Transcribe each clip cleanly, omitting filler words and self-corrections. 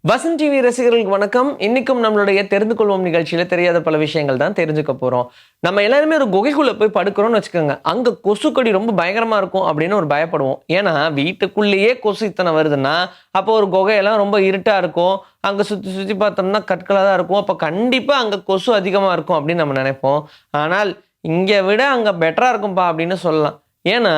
Vasanth TV ரசிகர்களுக்கு வணக்கம். இன்னைக்கும் நம்மளுடைய தெரிந்து கொள்வோம் நிகழ்ச்சியில தெரியாத பல விஷயங்கள் தான் தெரிஞ்சுக்க போறோம். நம்ம எல்லாருமே ஒரு குகைக்குள்ள போய் படுக்கிறோம்னு வச்சுக்கோங்க. அங்க கொசுக்கடி ரொம்ப பயங்கரமா இருக்கும் அப்படின்னு ஒரு பயப்படுவோம். ஏன்னா வீட்டுக்குள்ளேயே கொசு இத்தனை வருதுன்னா, அப்போ ஒரு குகையெல்லாம் ரொம்ப இருட்டா இருக்கும். அங்க சுத்தி சுத்தி பார்த்தோம்னா கற்களா தான் இருக்கும். அப்ப கண்டிப்பா அங்க கொசு அதிகமா இருக்கும் அப்படின்னு நம்ம நினைப்போம். ஆனால் இங்க விட அங்க பெட்டரா இருக்கும்பா அப்படின்னு சொல்லலாம். ஏன்னா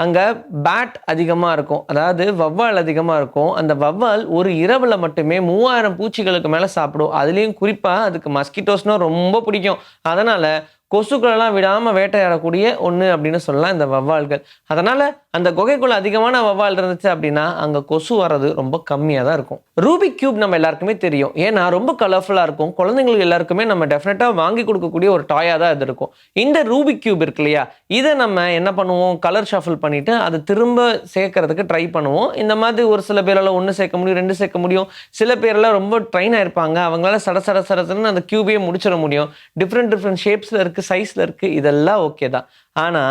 அங்க பேட் அதிகமா இருக்கும். அதாவது வௌவால் அதிகமா இருக்கும். அந்த வௌவால் ஒரு இரவுல மட்டுமே 3000 பூச்சிகளுக்கு மேல சாப்பிடும். அதுலயும் குறிப்பா அதுக்கு மஸ்கிட்டோஸ்னா ரொம்ப பிடிக்கும். அதனால கொசுக்களெல்லாம் விடாம வேட்டையாடக்கூடிய ஒண்ணு அப்படின்னு சொல்லலாம் இந்த வௌவால்கள். அதனால அந்த குகைக்குள்ள அதிகமான வௌவால் இருந்துச்சு அப்படின்னா, அங்க கொசு வர்றது ரொம்ப கம்மியா தான் இருக்கும். ரூபிக் கியூப் நம்ம எல்லாருக்குமே தெரியும். ஏன்னா ரொம்ப கலர்ஃபுல்லா இருக்கும். குழந்தைங்களுக்கு எல்லாருக்குமே நம்ம டெஃபினட்டா வாங்கி கொடுக்கக்கூடிய ஒரு டாயா தான் இது இருக்கும். இந்த ரூபிக் கியூப் இருக்கு இல்லையா? இத நம்ம என்ன பண்ணுவோம்? கலர் ஷஃபிள் பண்ணிட்டு அத திரும்ப சேர்க்கறதுக்கு ட்ரை பண்ணுவோம். இந்த மாதிரி ஒரு சில பேரால 1 சேர்க்க முடியும், 2 சேர்க்க முடியும். சில பேர்லாம் ரொம்ப ட்ரெயின் ஆயிருப்பாங்க. அவங்களால சட சட சடன்னு அந்த கியூபையே முடிச்சிட முடியும். டிஃபரெண்ட் ஷேப்ஸ்ல இருக்கு, சைஸ்ல இருக்கு. இதெல்லாம் ஓகே தான். ஆனா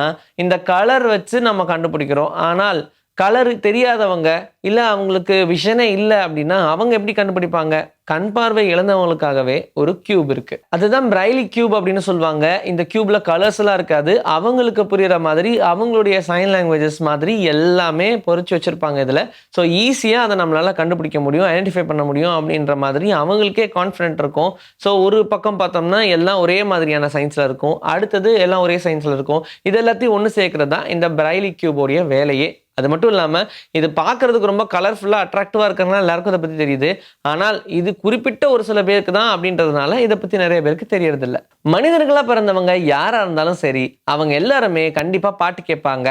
இந்த கலர் வச்சு நம்ம கண்டுபிடிக்கிறோம். ஆனால் கலர் தெரியாதவங்க, இல்ல அவங்களுக்கு விஷனே இல்ல அப்படின்னா, அவங்க எப்படி கண்டுபிடிப்பாங்க? கண் பார்வை இழந்தவங்களுக்காகவே ஒரு கியூப் இருக்கு. அதுதான் பிரைலி கியூப் அப்படின்னு சொல்லுவாங்க. இந்த கியூப்ல கலர்ஸ் எல்லாம் இருக்காது. அவங்களுக்கு புரியுற மாதிரி, அவங்களுடைய சைன் லாங்குவேஜஸ் மாதிரி எல்லாமே பொறிச்சு வச்சிருப்பாங்க இதுல. ஸோ ஈஸியா அதை நம்மளால கண்டுபிடிக்க முடியும், ஐடென்டிஃபை பண்ண முடியும் அப்படின்ற மாதிரி அவங்களுக்கே கான்ஃபிடென்ட் இருக்கும். ஸோ ஒரு பக்கம் பார்த்தோம்னா எல்லாம் ஒரே மாதிரியான சைன்ஸ்ல இருக்கும். அடுத்தது எல்லாம் ஒரே சைன்ஸ்ல இருக்கும். இது எல்லாத்தையும் ஒன்று சேர்க்கிறது தான் இந்த பிரைலி கியூபோடைய வேலையே. அது மட்டும் இல்லாம இது பார்க்கறதுக்கு ரொம்ப கலர்ஃபுல்லா அட்ராக்டிவா இருக்கிறதுனால எல்லாருக்கும் இதை பத்தி தெரியுது. ஆனால் இது குறிப்பிட்ட ஒரு சில பேருக்கு தான் அப்படின்றதுனால இதை பத்தி நிறைய பேருக்கு தெரியறது இல்ல. மனிதர்களா பிறந்தவங்க யாரா இருந்தாலும் சரி, அவங்க எல்லாருமே கண்டிப்பா பாட்டு கேட்பாங்க.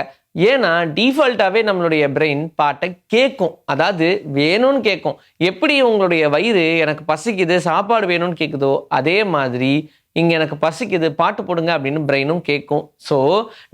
ஏன்னா டிஃபால்ட்டாவே நம்மளுடைய பிரெயின் பாட்டை கேட்கும். அதாவது வேணும்னு கேட்கும். எப்படி உங்களுடைய வயிறு எனக்கு பசிக்குது சாப்பாடு வேணும்னு கேட்குதோ அதே மாதிரி இங்க எனக்கு பசிக்குது பாட்டு போடுங்க அப்படின்னு பிரெயினும் கேட்கும். ஸோ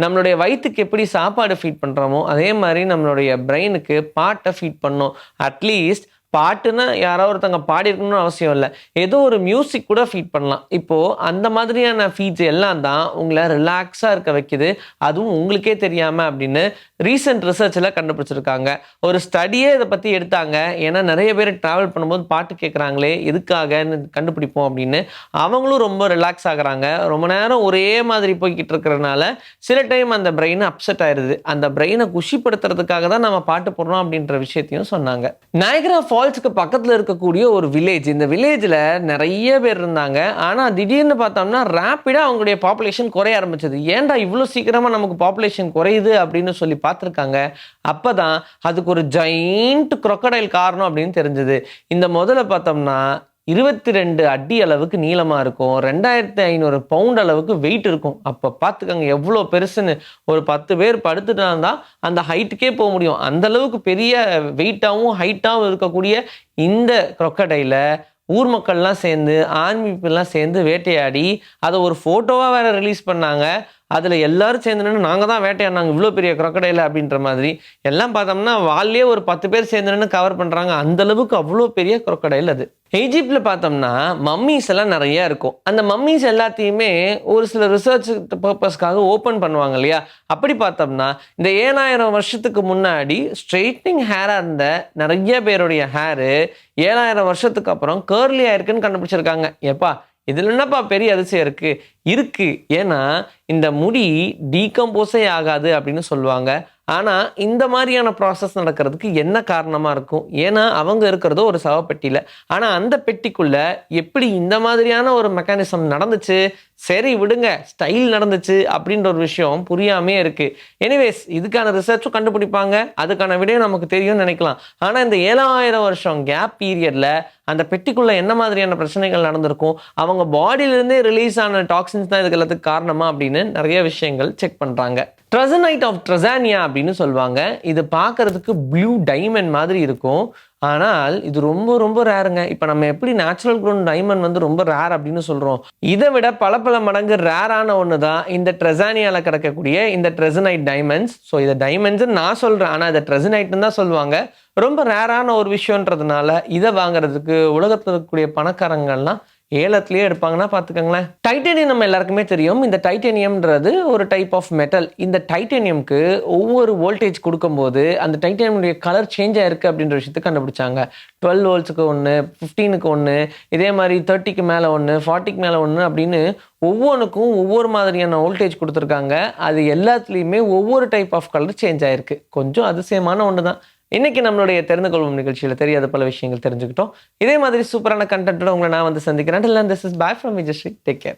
நம்மளுடைய வயிற்றுக்கு எப்படி சாப்பாடு ஃபீட் பண்றோமோ அதே மாதிரி நம்மளுடைய பிரெயினுக்கு பாட்டை ஃபீட் பண்ணும். அட்லீஸ்ட் பாட்டுன்னா யாரோ ஒருத்தங்க பாடியிருக்கணும்னு அவசியம் இல்லை. ஏதோ ஒரு மியூசிக் கூட ஃபீட் பண்ணலாம். இப்போ அந்த மாதிரியான ஃபீட்ஸ் எல்லாம் தான் உங்களை ரிலாக்ஸா இருக்க வைக்குது. அதுவும் உங்களுக்கே தெரியாம அப்படின்னு ரீசெண்ட் ரிசர்ச்ல கண்டுபிடிச்சிருக்காங்க. ஒரு ஸ்டடியே இதை பத்தி எடுத்தாங்க. ஏன்னா நிறைய பேர் டிராவல் பண்ணும்போது பாட்டு கேட்குறாங்களே எதுக்காகன்னு கண்டுபிடிப்போம் அப்படின்னு. அவங்களும் ரொம்ப ரிலாக்ஸ் ஆகுறாங்க. ரொம்ப நேரம் ஒரே மாதிரி போய்கிட்டு இருக்கிறதுனால சில டைம் அந்த பிரெயின் அப்செட் ஆயிருது. அந்த பிரெயினை குஷிப்படுத்துறதுக்காக தான் நம்ம பாட்டு போடுறோம் அப்படின்ற விஷயத்தையும் சொன்னாங்க. நயகரா ஃபால்ஸ்க்கு பக்கத்துல இருக்கக்கூடிய ஒரு வில்லேஜ். இந்த வில்லேஜ்ல நிறைய பேர் இருந்தாங்க. ஆனா திடீர்னு பார்த்தோம்னா ரேப்பிடா அவங்களுடைய பாப்புலேஷன் குறைய ஆரம்பிச்சது. ஏன்டா இவ்வளவு சீக்கிரமா நமக்கு பாப்புலேஷன் குறையுது அப்படின்னு சொல்லி பார்த்துருக்காங்க. அப்பதான் அதுக்கு ஒரு ஜெயிண்ட் crocodile காரணம் அப்படின்னு தெரிஞ்சது. இந்த முதல்ல பார்த்தோம்னா 22 அடி அளவுக்கு நீளமா இருக்கும். 2500 பவுண்ட் அளவுக்கு வெயிட் இருக்கும். அப்ப பார்த்துக்கங்க எவ்வளோ பெருசுன்னு. ஒரு 10 பேர் படுத்துட்டா தான் அந்த ஹைட்டுக்கே போக முடியும். அந்த அளவுக்கு பெரிய வெயிட்டாகவும் ஹைட்டாகவும் இருக்கக்கூடிய இந்த crocodile ஊர் மக்கள்லாம் சேர்ந்து ஆர்மி பீப்புள்லாம் சேர்ந்து வேட்டையாடி அதை ஒரு ஃபோட்டோவாக வேற ரிலீஸ் பண்ணாங்க. அதில் எல்லாரும் சேர்ந்து நின்று நாங்கள் தான் வேட்டையாடினாங்க இவ்வளோ பெரிய crocodile அப்படின்ற மாதிரி. எல்லாம் பார்த்தோம்னா வால்லேயே ஒரு 10 பேர் சேர்ந்து நின்று கவர் பண்ணுறாங்க. அந்த அளவுக்கு அவ்வளோ பெரிய crocodile அது. ஈஜிப்ட்ல பார்த்தோம்னா மம்மீஸ் எல்லாம் நிறைய இருக்கும். அந்த மம்மீஸ் எல்லாத்தையுமே ஒரு சில ரிசர்ச் பர்பஸ்க்காக ஓப்பன் பண்ணுவாங்க இல்லையா? அப்படி பார்த்தோம்னா இந்த 7000 வருஷத்துக்கு முன்னாடி ஸ்ட்ரெயிட்னிங் ஹேரா இருந்த நிறைய பேருடைய ஹேரு 7000 வருஷத்துக்கு அப்புறம் கேர்லி ஆயிருக்குன்னு கண்டுபிடிச்சிருக்காங்க. ஏப்பா இதுல என்னப்பா பெரிய அதிசயம் இருக்கு? இருக்கு. ஏன்னா இந்த முடி டீகம்போஸே ஆகாது அப்படின்னு சொல்லுவாங்க. ஆனா இந்த மாதிரியான ப்ராசஸ் நடக்கிறதுக்கு என்ன காரணமா இருக்கும்? ஏன்னா அவங்க இருக்கிறதோ ஒரு சவப்பெட்டியில. ஆனா அந்த பெட்டிக்குள்ள எப்படி இந்த மாதிரியான ஒரு மெக்கானிசம் நடந்துச்சு? சரி விடுங்க, ஸ்டைல் நடந்துச்சு அப்படின்ற ஒரு விஷயம் புரியாமே இருக்கு. எனிவேஸ் இதுக்கான ரிசர்ச்சும் கண்டுபிடிப்பாங்க. அதுக்கான விடையும் நமக்கு தெரியும்னு நினைக்கலாம். ஆனா இந்த 7000 வருஷம் கேப் பீரியட்ல அந்த பெட்டிக்குள்ள என்ன மாதிரியான பிரச்சனைகள் நடந்திருக்கும்? அவங்க பாடியிலிருந்தே ரிலீஸ் ஆன டாக்ஸின்ஸ் தான் இதுக்கு எல்லாத்துக்கு காரணமா அப்படின்னு நிறைய விஷயங்கள் செக் பண்றாங்க. ட்ரெசனைட் ஆஃப் ட்ரெசானியா அப்படின்னு சொல்லுவாங்க. இது பார்க்கறதுக்கு ப்ளூ டைமண்ட் மாதிரி இருக்கும். ஆனால் இது ரொம்ப ரொம்ப ரேருங்க. இப்போ நம்ம எப்படி நேச்சுரல் க்ரோன் டைமண்ட் வந்து ரொம்ப ரேர் அப்படின்னு சொல்றோம், இதை விட பல மடங்கு ரேரான ஒன்று தான் இந்த ட்ரெசானியால கிடைக்கக்கூடிய இந்த ட்ரெசனைட் டைமண்ட்ஸ். ஸோ இதை டைமண்ட்ஸ் நான் சொல்றேன், ஆனால் இதை ட்ரெசனைட்னு தான் சொல்லுவாங்க. ரொம்ப ரேரான ஒரு விஷயம்ன்றதுனால இதை வாங்குறதுக்கு உலகத்தில் இருக்கக்கூடிய பணக்காரங்கள்லாம் ஏலத்திலேயே எடுப்பாங்கன்னா பார்த்துக்கங்களேன். டைட்டேனியம் நம்ம எல்லாருக்குமே தெரியும். இந்த டைட்டேனியம்ன்றது ஒரு டைப் ஆஃப் மெட்டல். இந்த டைட்டேனியம்க்கு ஒவ்வொரு வோல்டேஜ் குடுக்கும்போது, அந்த டைட்டேனியமுடைய கலர் சேஞ்ச் ஆயிருக்கு அப்படின்ற விஷயத்த கண்டுபிடிச்சாங்க. 12 வோல்ட்ஸ்க்கு 1, 15க்கு 1, இதே மாரி 30க்கு மேல 1, 40க்கு மேல 1 அப்படின்னு ஒவ்வொன்னுக்கும் ஒவ்வொரு மாதிரியான வோல்டேஜ் குடுத்துருக்காங்க. அது எல்லாத்துலயுமே ஒவ்வொரு டைப் ஆஃப் கலர் சேஞ்ச் ஆயிருக்கு. கொஞ்சம் அதிசயமான ஒண்ணு தான். இன்னைக்கு நம்மளுடைய தெரிந்து கொள்வோம் நிகழ்ச்சியில தெரியாத பல விஷயங்கள் தெரிஞ்சுக்கிட்டோம். இதே மாதிரி சூப்பரான கன்டென்ட்டோட உங்கள நான் வந்து சந்திக்கிறேன். Until then, this is bye from Vijayஸ்ரீ. Take care.